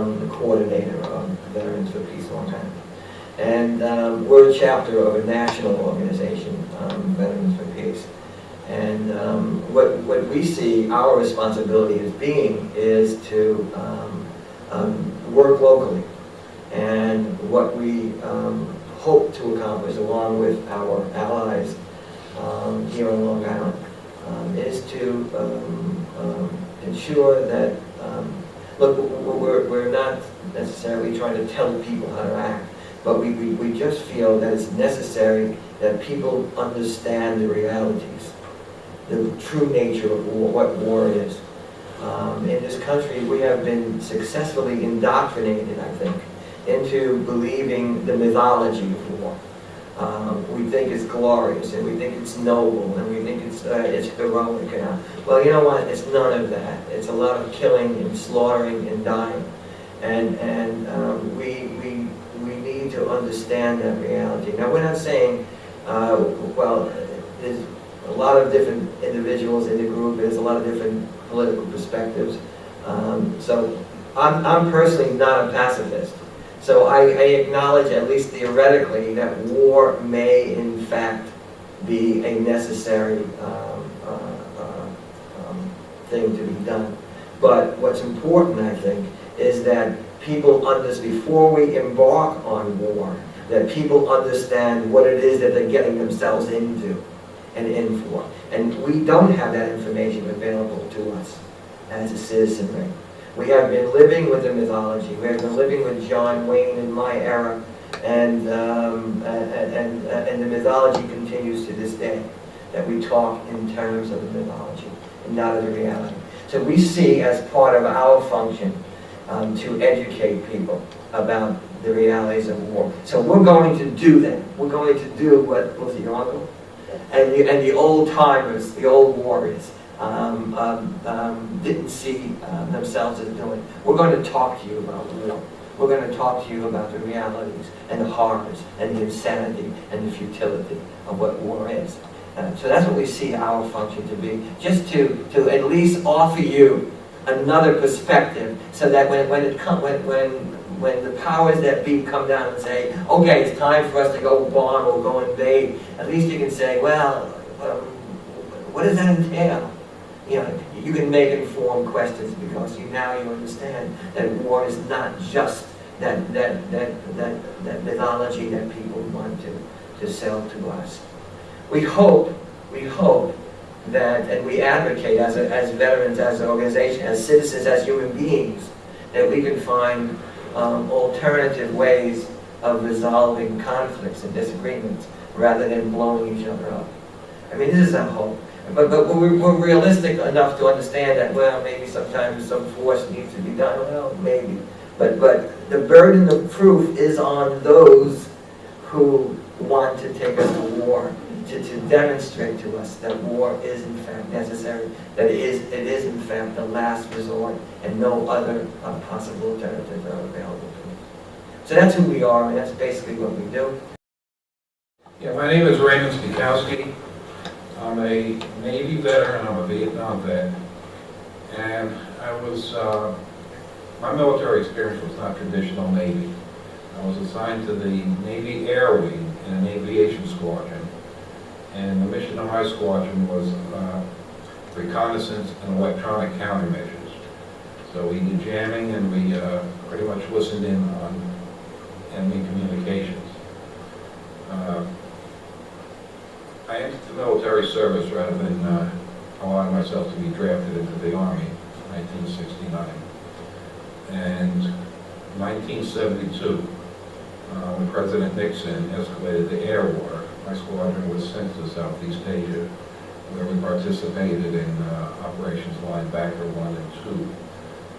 become the coordinator of Veterans for Peace Long Island. And we're a chapter of a national organization, Veterans for Peace. And what we see our responsibility as being is to work locally. And what we hope to accomplish, along with our allies here on Long Island, is to ensure that, look, we're not necessarily trying to tell people how to act, but we just feel that it's necessary that people understand the realities, the true nature of war, what war is. In this country, we have been successfully indoctrinated, I think, into believing the mythology of war. We think it's glorious, and we think it's noble, and we think it's heroic. Well, you know what? It's none of that. It's a lot of killing and slaughtering and dying, and we need to understand that reality. Now, we're not saying, well, there's a lot of different individuals in the group. There's a lot of different political perspectives. So I'm personally not a pacifist. So I acknowledge, at least theoretically, that war may in fact be a necessary thing to be done. But what's important, I think, is that people understand, before we embark on war, that people understand what it is that they're getting themselves into and in for. And we don't have that information available to us as a citizenry. We have been living with the mythology. We have been living with John Wayne in my era, and the mythology continues to this day, that we talk in terms of the mythology and not of the reality. So we see as part of our function to educate people about the realities of war. So we're going to do that. We're going to do what was your uncle? And the old timers, the old warriors, didn't see themselves as doing. We're going to talk to you about war. We're going to talk to you about the realities and the horrors and the insanity and the futility of what war is. So that's what we see our function to be, just to at least offer you another perspective, so that when the powers that be come down and say, okay, it's time for us to go bomb or go invade, at least you can say, well, what does that entail? You know, you can make informed questions, because now you understand that war is not just that mythology that people want to sell to us. We hope that, and we advocate as veterans, as an organization, as citizens, as human beings, that we can find alternative ways of resolving conflicts and disagreements rather than blowing each other up. I mean, this is our hope. But we're realistic enough to understand that, well, maybe sometimes some force needs to be done. Well, maybe. But the burden of proof is on those who want to take us to war, to demonstrate to us that war is in fact necessary, that it is in fact the last resort, and no other possible alternatives are available to us. So that's who we are, and that's basically what we do. Yeah, my name is Raymond Spikowski. I'm a Navy veteran, I'm a Vietnam vet, and my military experience was not traditional Navy. I was assigned to the Navy Air Wing in an aviation squadron, and the mission of my squadron was reconnaissance and electronic countermeasures. So we did jamming, and we pretty much listened in on enemy communications. I entered the military service rather than allowing myself to be drafted into the Army in 1969. And in 1972, when President Nixon escalated the air war, my squadron was sent to Southeast Asia, where we participated in Operations Linebacker 1 and 2,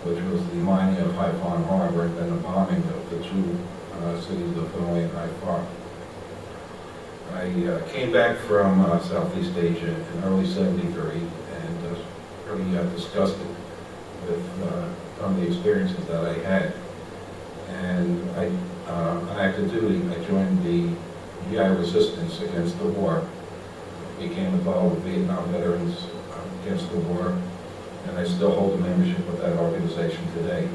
which was the mining of Haiphong Harbor and then the bombing of the two cities of Hanoi and Haiphong. I came back from Southeast Asia in early '73 and really disgusted with some of the experiences that I had. And on active duty, I joined the GI Resistance Against the War, became involved with Vietnam Veterans Against the War, and I still hold a membership with that organization today.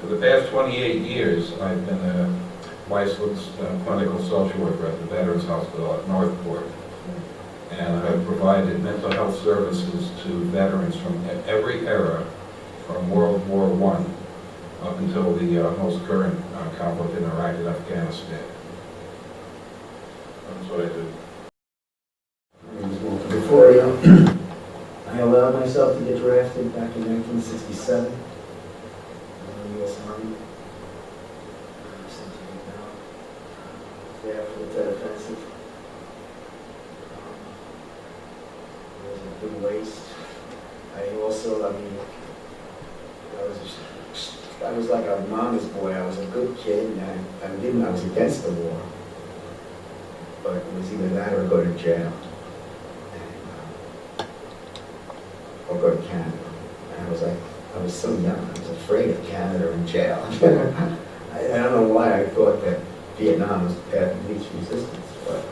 For the past 28 years, I've been a licensed clinical social worker at the Veterans Hospital at Northport. And I've provided mental health services to veterans from every era, from World War I up until the most current conflict in Iraq and Afghanistan. That's what I do. Before I allowed myself to get drafted back in 1967 in the U.S. Army. There for the Tet Offensive. There was a big waste. I was like a mama's boy. I was a good kid, and I was against the war. But it was either that or go to jail. Or go to Canada. And I was so young, I was afraid of Canada and jail. I don't know why I thought that Vietnam was the path of least resistance, but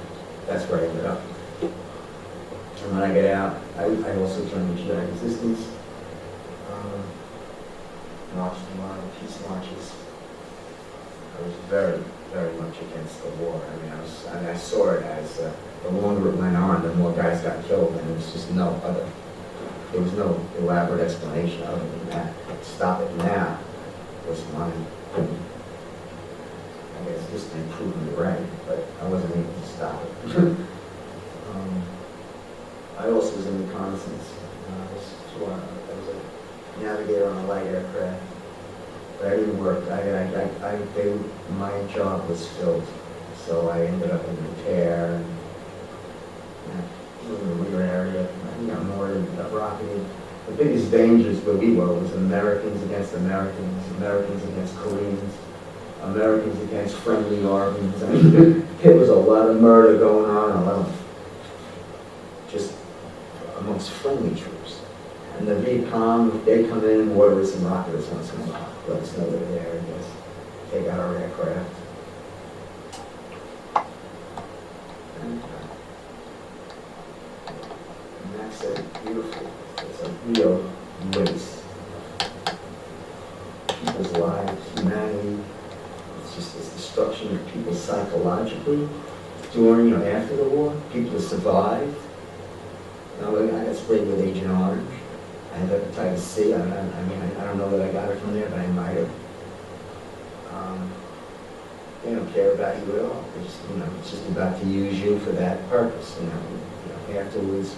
that's where I ended up. And when I get out, I also joined the GI Resistance. Marched a lot of peace marches. I was very, very much against the war. I saw it as the longer it went on, the more guys got killed, and there was just there was no elaborate explanation other than that. Stop it now was money. I guess just to improve the right, but I wasn't able to stop it. I also was in reconnaissance. I was a navigator on a light aircraft. But I didn't work. My job was filled, so I ended up in repair and in the rear area. I got more got rocketed. The biggest dangers where we were was Americans against Americans, Americans against Koreans, Americans against friendly Armenians. I mean, it was a lot of murder going on, a lot of just amongst friendly troops. And the Viet Cong, they come in and water us and rocket us once in a while. Let us know they're there and just take out our aircraft. And that's it, beautiful. It's a real waste. People's lives, humanity. It's destruction of people psychologically during or after the war. People who survived. I got sprayed with Agent Orange. I had hepatitis C. I don't know that I got it from there, but I might have. They don't care about you at all. They just, it's just about to use you for that purpose. Afterwards,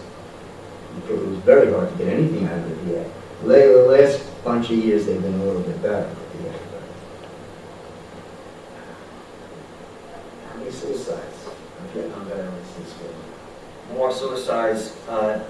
it was very hard to get anything out of the VA. The last bunch of years, they've been a little bit better with the VA. How many suicides of Vietnam veterans this year? More suicides of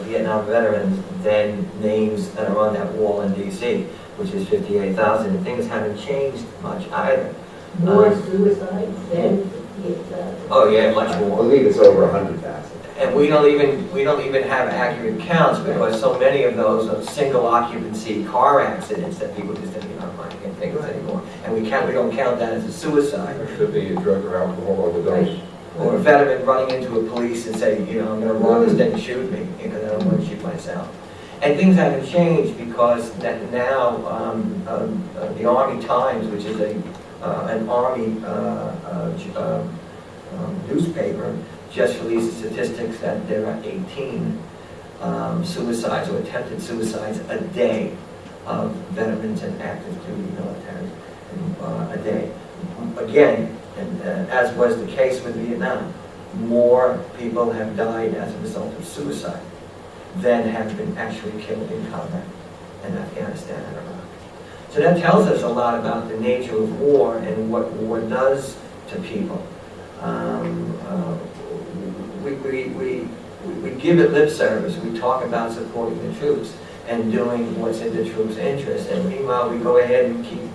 Vietnam veterans than names that are on that wall in D.C., which is 58,000. And things haven't changed much either. More suicides than 58,000. Oh yeah, much I more. believe it's over 100,000. And we don't even have accurate counts because so many of those are single occupancy car accidents that people just think, I can't think of anymore. And we don't count that as a suicide. There should be a drug or alcohol overdose. Or a veteran running into a police and say, I'm going to rob this thing and shoot me because I don't want to shoot myself. And things haven't changed because that now the Army Times, which is an Army newspaper, just released statistics that there are 18 suicides or attempted suicides a day of veterans and active duty military a day. Again, and as was the case with Vietnam, more people have died as a result of suicide than have been actually killed in combat in Afghanistan and Iraq. So that tells us a lot about the nature of war and what war does to people. We give it lip service. We talk about supporting the troops and doing what's in the troops' interest, and meanwhile we go ahead and keep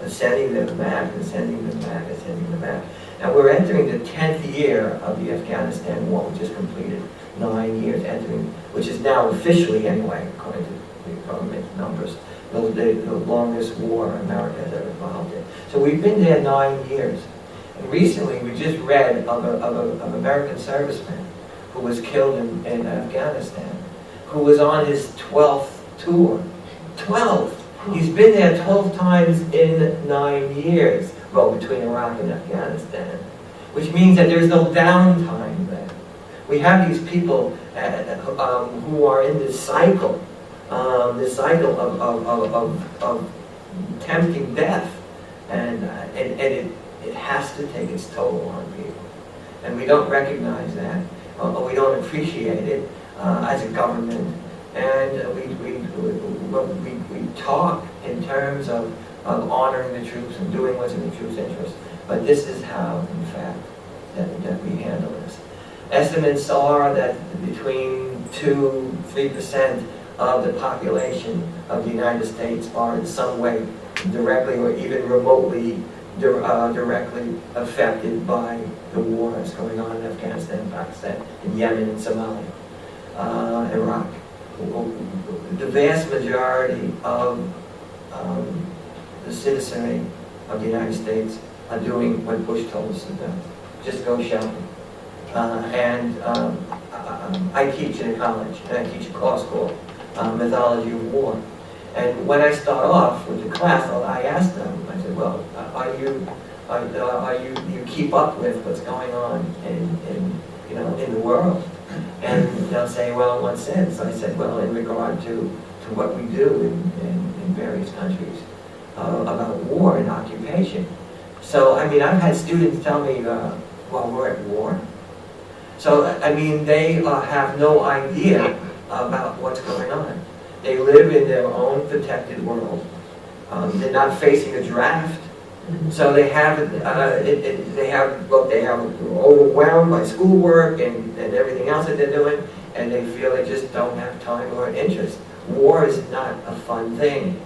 sending them back and sending them back and sending them back. And we're entering the 10th year of the Afghanistan war, which is completed 9 years entering, which is now officially anyway, according to the government numbers, the longest war America has ever involved in. So we've been there 9 years. And recently we just read of an American serviceman who was killed in Afghanistan, who was on his 12th tour. 12th! He's been there 12 times in 9 years, well, between Iraq and Afghanistan, which means that there's no downtime there. We have these people who are in this cycle of tempting death, and it has to take its toll on people. And we don't recognize that, or we don't appreciate it as a government. And we talk in terms of honoring the troops and doing what's in the troops' interest. But this is how, in fact, that we handle this. Estimates are that between 2–3% of the population of the United States are in some way directly or even remotely directly affected by the wars going on in Afghanistan, Pakistan, in Yemen, and Somalia, Iraq. The vast majority of the citizenry of the United States are doing what Bush told us to do. Just go shopping. I teach in a college, and I teach a course called Mythology of War. And when I start off with the class, I ask them, I said, well, you keep up with what's going on in the world? And they'll say, well, in what sense? I said, well, in regard to what we do in various countries about war and occupation. So, I mean, I've had students tell me, well, we're at war. So, I mean, they have no idea about what's going on. They live in their own protected world. They're not facing a draft. So they have overwhelmed by schoolwork and everything else that they're doing, and they feel they just don't have time or interest. War is not a fun thing.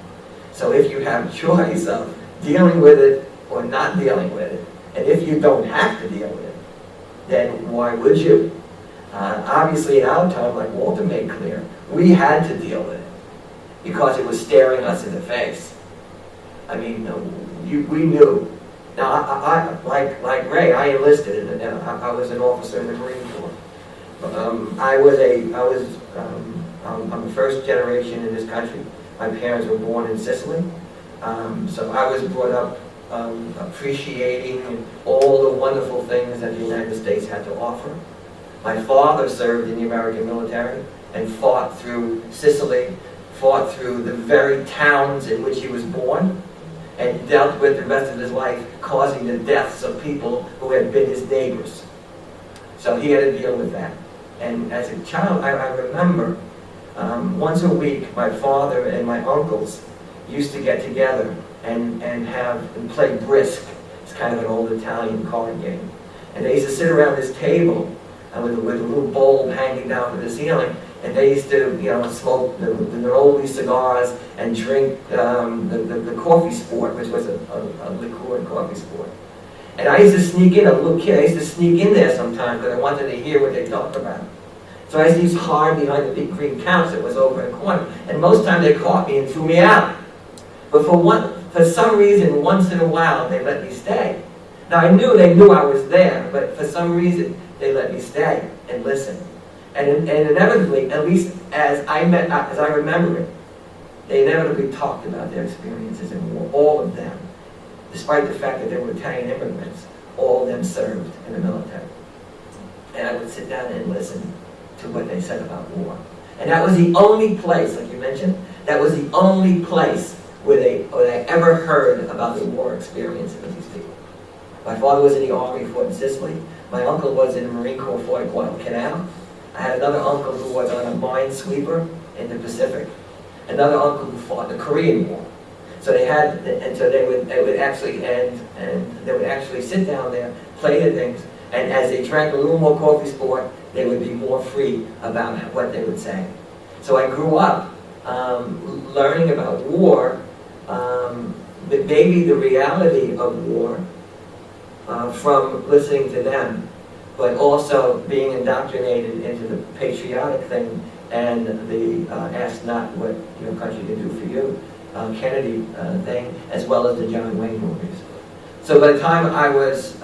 So if you have choice of dealing with it or not dealing with it, and if you don't have to deal with it, then why would you? Obviously in our time, like Walter made clear, we had to deal with it because it was staring us in the face. I mean, we knew. Now, I like Ray, I enlisted, and I was an officer in the Marine Corps. I'm the first generation in this country. My parents were born in Sicily, so I was brought up appreciating all the wonderful things that the United States had to offer. My father served in the American military and fought through Sicily, fought through the very towns in which he was born, and dealt with the rest of his life causing the deaths of people who had been his neighbors. So he had to deal with that. And as a child, I remember once a week my father and my uncles used to get together and play Brisk. It's kind of an old Italian card game. And they used to sit around this table with a little bowl hanging down from the ceiling, and they used to, smoke the Neroli cigars and drink the coffee sport, which was a liqueur and coffee sport. And I used to sneak in, a little kid, I used to sneak in there sometimes because I wanted to hear what they talked about. So I used to hide behind the big green couch that was over in the corner, and most times they caught me and threw me out. But for some reason, once in a while, they let me stay. Now they knew I was there, but for some reason, they let me stay and listen. And inevitably, at least as I remember it, they inevitably talked about their experiences in war, all of them. Despite the fact that they were Italian immigrants, all of them served in the military. And I would sit down and listen to what they said about war. And that was the only place, like you mentioned, that was the only place where they ever heard about the war experiences of these people. My father was in the Army, fought in Sicily. My uncle was in the Marine Corps, fought at Guadalcanal. I had another uncle who was on a minesweeper in the Pacific. Another uncle who fought the Korean War. So they would actually sit down there, play the things, and as they drank a little more coffee sport, they would be more free about what they would say. So I grew up learning about war, maybe the reality of war, from listening to them, but also being indoctrinated into the patriotic thing and the ask not what your country can do for you, Kennedy thing, as well as the John Wayne movies. So by the time I was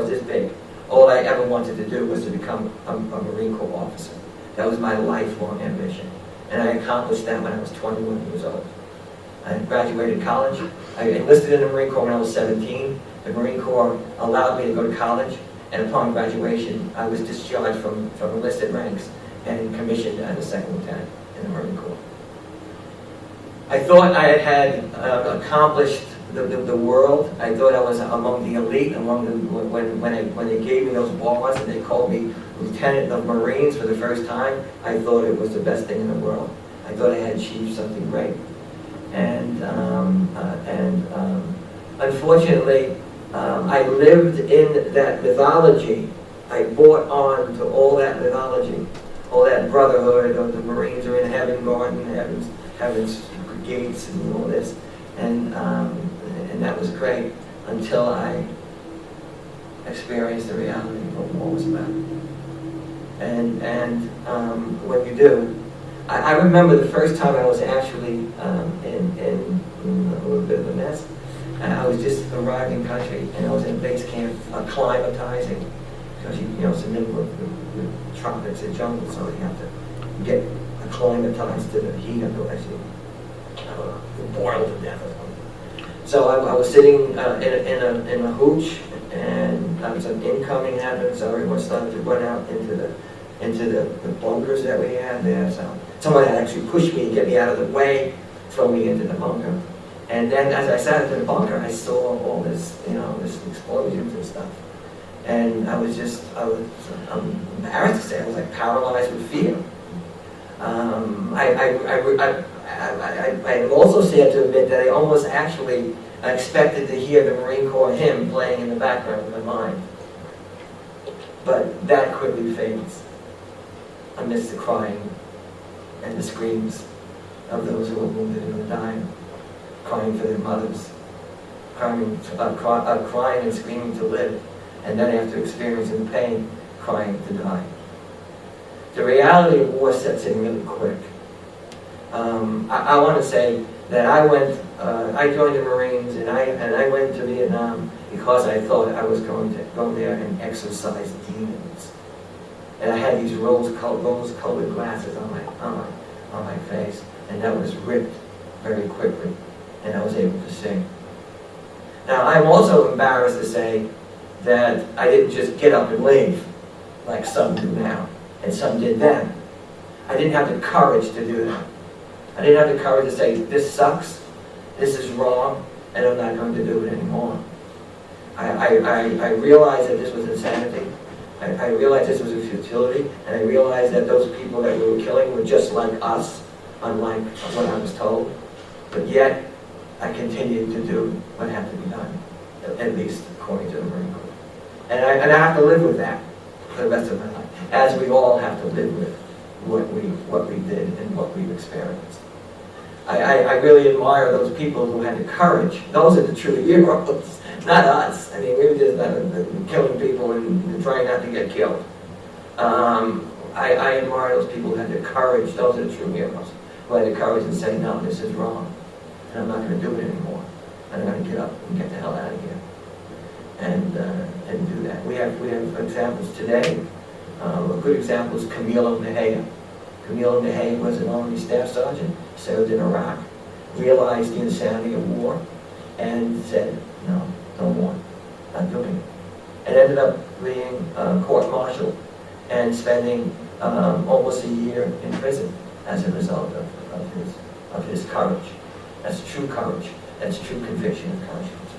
this big, all I ever wanted to do was to become a Marine Corps officer. That was my lifelong ambition. And I accomplished that when I was 21 years old. I graduated college. I enlisted in the Marine Corps when I was 17. The Marine Corps allowed me to go to college, and upon graduation, I was discharged from enlisted ranks and commissioned as a second lieutenant in the Marine Corps. I thought I had accomplished the world. I thought I was among the elite, among the, when they gave me those bars and they called me Lieutenant of Marines for the first time, I thought it was the best thing in the world. I thought I had achieved something great. And unfortunately, I lived in that mythology. I bought on to all that mythology, all that brotherhood of the Marines are in heaven, garden, heaven's gates, and all this, and that was great until I experienced the reality of what war was about. And when you do, I remember the first time I was actually in a little bit of a mess. I was just arriving in country, and I was in base camp acclimatizing, because you know it's the middle of the tropics and jungle, so you have to get acclimatized to the heat of the actually boiled to death or something. So I was sitting in a hooch, and some incoming happened, so everyone started to run out into the bunkers that we had there. So someone had actually pushed me to get me out of the way, throw me into the bunker. And then as I sat in the bunker, I saw all this, you know, this explosions and stuff. And I'm embarrassed to say, I was like paralyzed with fear. I'm also sad to admit that I almost actually expected to hear the Marine Corps hymn playing in the background of my mind. But that quickly fades amidst the crying and the screams of those who are wounded and dying, crying for their mothers, crying and screaming to live, and then after experiencing pain, crying to die. The reality of war sets in really quick. I want to say that I joined the Marines, and I went to Vietnam because I thought I was going to go there and exorcise demons. And I had these rose-colored glasses on my face, and that was ripped very quickly, and I was able to sing. Now, I'm also embarrassed to say that I didn't just get up and leave, like some do now, and some did then. I didn't have the courage to do that. I didn't have the courage to say, this sucks, this is wrong, and I'm not going to do it anymore. I realized that this was insanity. I realized this was a futility, and I realized that those people that we were killing were just like us, unlike what I was told. But yet, I continued to do what had to be done, at least according to the Marine Corps. And I have to live with that for the rest of my life, as we all have to live with what we did and what we've experienced. I really admire those people who had the courage. Those are the true heroes, not us. I mean, we were just killing people and trying not to get killed. I admire those people who had the courage. Those are the true heroes, who had the courage to say, no, this is wrong, and I'm not going to do it anymore. I'm going to get up and get the hell out of here and do that. We have examples today. A good example is Camilo Mejia. Camilo Mejia was an Army Staff Sergeant, served in Iraq, realized the insanity of war, and said, no more, not doing it. And ended up being court-martialed and spending almost a year in prison as a result of his courage. That's true courage. That's true conviction of conscience.